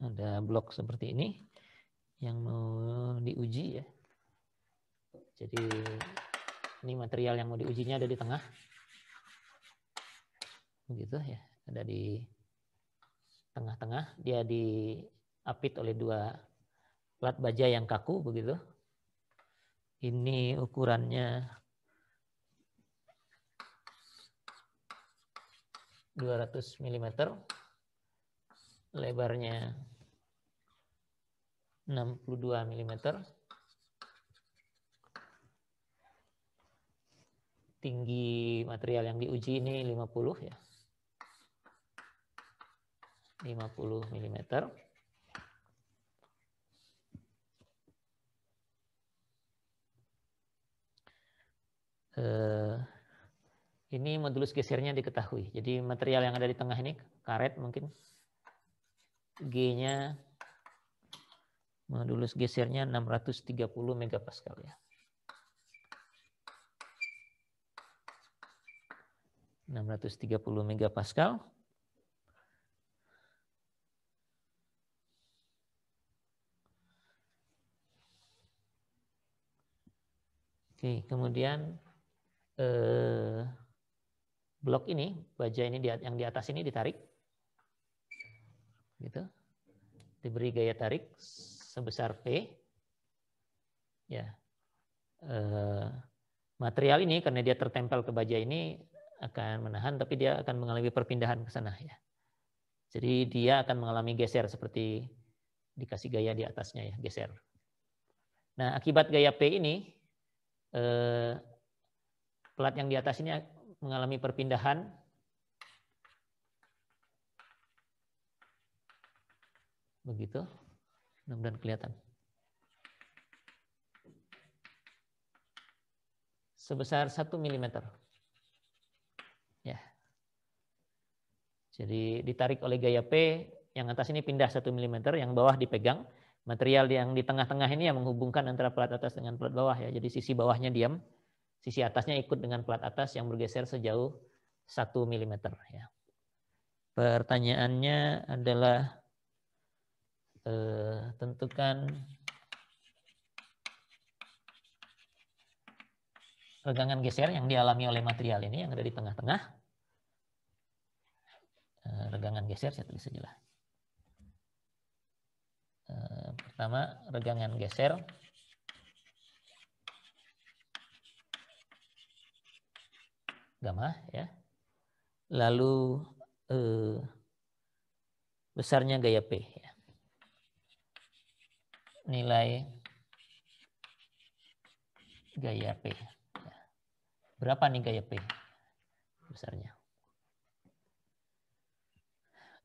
Ada blok seperti ini yang mau diuji ya. Jadi ini material yang mau diujinya ada di tengah. Begitu ya, ada di tengah-tengah. Dia diapit oleh dua plat baja yang kaku begitu. Ini ukurannya 200 mm, lebarnya 62 mm, tinggi material yang diuji ini 50 ya, 50 mm. Ini modulus gesernya diketahui. Jadi material yang ada di tengah ini karet mungkin G-nya modulus gesernya 630 megapascal ya. 630 megapascal. Oke, kemudian blok ini, baja ini yang di atas ini ditarik, gitu, diberi gaya tarik sebesar P, ya. Material ini karena dia tertempel ke baja ini akan menahan, tapi dia akan mengalami perpindahan ke sana, ya. Jadi dia akan mengalami geser seperti dikasih gaya di atasnya ya, geser. Nah, akibat gaya P ini, plat yang di atas ini mengalami perpindahan begitu, mudah-mudahan kelihatan, sebesar 1 mm ya. Jadi ditarik oleh gaya P, yang atas ini pindah 1 mm, yang bawah dipegang. Material yang di tengah-tengah ini yang menghubungkan antara plat atas dengan plat bawah ya. Jadi sisi bawahnya diam, sisi atasnya ikut dengan plat atas yang bergeser sejauh 1 mm ya. Pertanyaannya adalah tentukan regangan geser yang dialami oleh material ini yang ada di tengah-tengah. Regangan geser saya tulis saja lah. Pertama, regangan geser gamma ya. Lalu besarnya gaya P ya. Nilai gaya P. Ya. Berapa nih gaya P besarnya?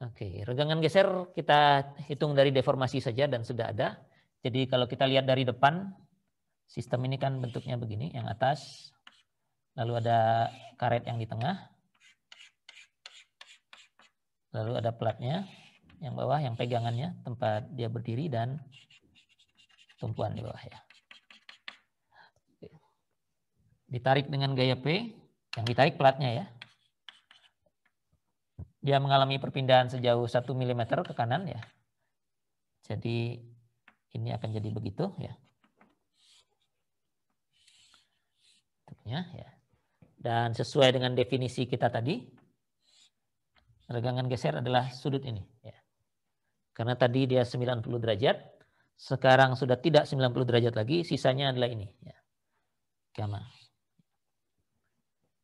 Oke, regangan geser kita hitung dari deformasi saja dan sudah ada. Jadi kalau kita lihat dari depan, sistem ini kan bentuknya begini, yang atas, lalu ada karet yang di tengah, lalu ada platnya, yang bawah, yang pegangannya, tempat dia berdiri, dan tumpuan di bawah ya. Ditarik dengan gaya P, yang ditarik platnya ya. Dia mengalami perpindahan sejauh 1 mm ke kanan ya. Jadi ini akan jadi begitu ya. Bentuknya ya. Dan sesuai dengan definisi kita tadi, regangan geser adalah sudut ini ya. Karena tadi dia 90 derajat, sekarang sudah tidak 90 derajat lagi, sisanya adalah ini ya. Gamma.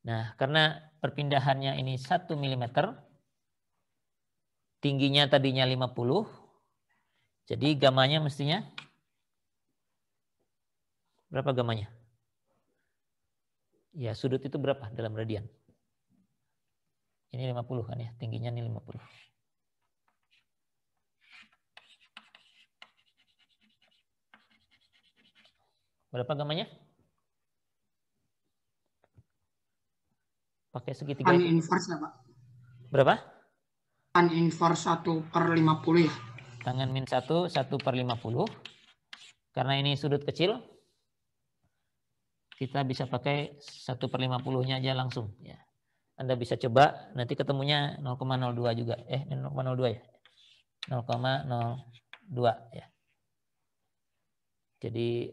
Nah, karena perpindahannya ini 1 mm, tingginya tadinya 50, jadi gamanya mestinya berapa gamanya? Ya, sudut itu berapa dalam radian? Ini 50 kan ya, tingginya ini 50. Berapa gamanya? Pakai segitiga Tan itu. inverse ya Pak? Berapa? Tan inverse 1/50 ya? Tangan min 1, 1/50. Karena ini sudut kecil, kita bisa pakai 1/50-nya aja langsung. Ya. Anda bisa coba, nanti ketemunya 0,02 juga. 0,02 ya. 0,02 ya. Jadi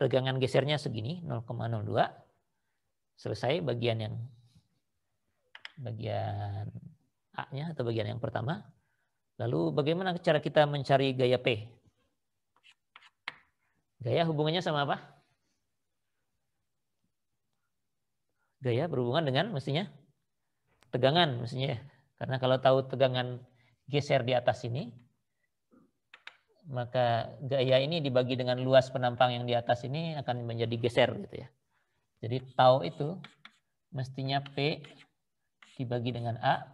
regangan gesernya segini 0,02. Selesai bagian A-nya atau bagian yang pertama. Lalu bagaimana cara kita mencari gaya P? Gaya hubungannya sama apa? Gaya berhubungan dengan mestinya tegangan mestinya. Karena kalau tahu tegangan geser di atas ini, maka gaya ini dibagi dengan luas penampang yang di atas ini akan menjadi geser gitu ya. Jadi tau itu mestinya P dibagi dengan A.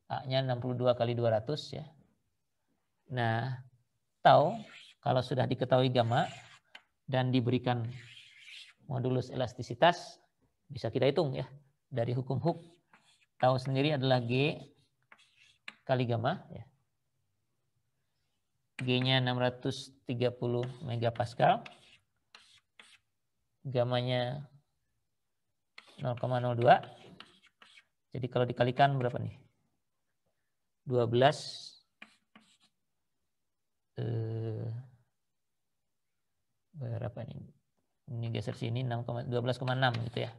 A-nya 62 kali 200 ya. Nah, tau kalau sudah diketahui gamma dan diberikan modulus elastisitas bisa kita hitung ya dari hukum Hooke. Tau sendiri adalah G kali gamma ya. G-nya 630 megapascal. Gamanya 0,02. Jadi kalau dikalikan berapa nih? 12 berapa nih? Ini geser sini 12,6 gitu ya.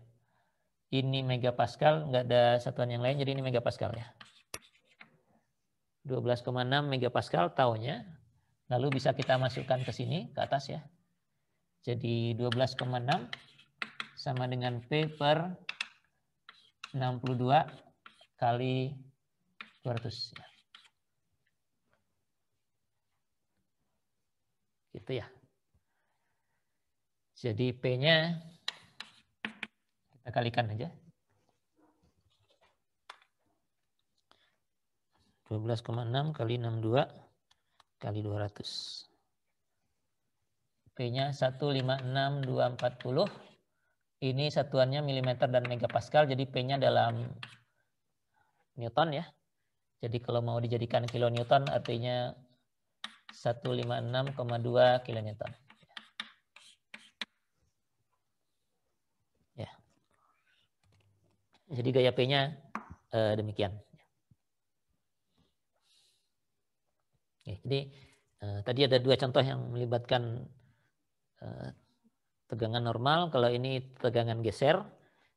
Ini megapascal, nggak ada satuan yang lain, jadi ini megapascal ya. 12,6 megapascal taunya. Lalu bisa kita masukkan ke sini, ke atas ya. Jadi 12,6 sama dengan P per 62 kali 200 ya. Gitu ya. Jadi P-nya kita kalikan aja. 12,6 kali 62 kali 200. P-nya 156.240. Ini satuannya milimeter dan megapascal, jadi P-nya dalam Newton ya. Jadi kalau mau dijadikan kilonewton artinya 156,2 kilonewton. Ya. Jadi gaya P-nya demikian. Oke, jadi tadi ada dua contoh yang melibatkan tegangan normal. Kalau ini tegangan geser,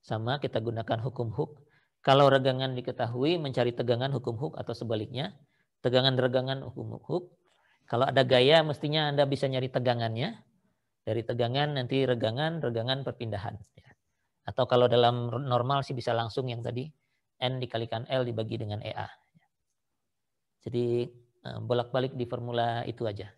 sama kita gunakan hukum Hooke. Kalau regangan diketahui, mencari tegangan hukum Hooke atau sebaliknya, tegangan-regangan hukum Hooke. Kalau ada gaya, mestinya Anda bisa nyari tegangannya. Dari tegangan nanti regangan perpindahan. Atau kalau dalam normal sih bisa langsung yang tadi, N dikalikan L dibagi dengan EA. Jadi bolak-balik di formula itu aja.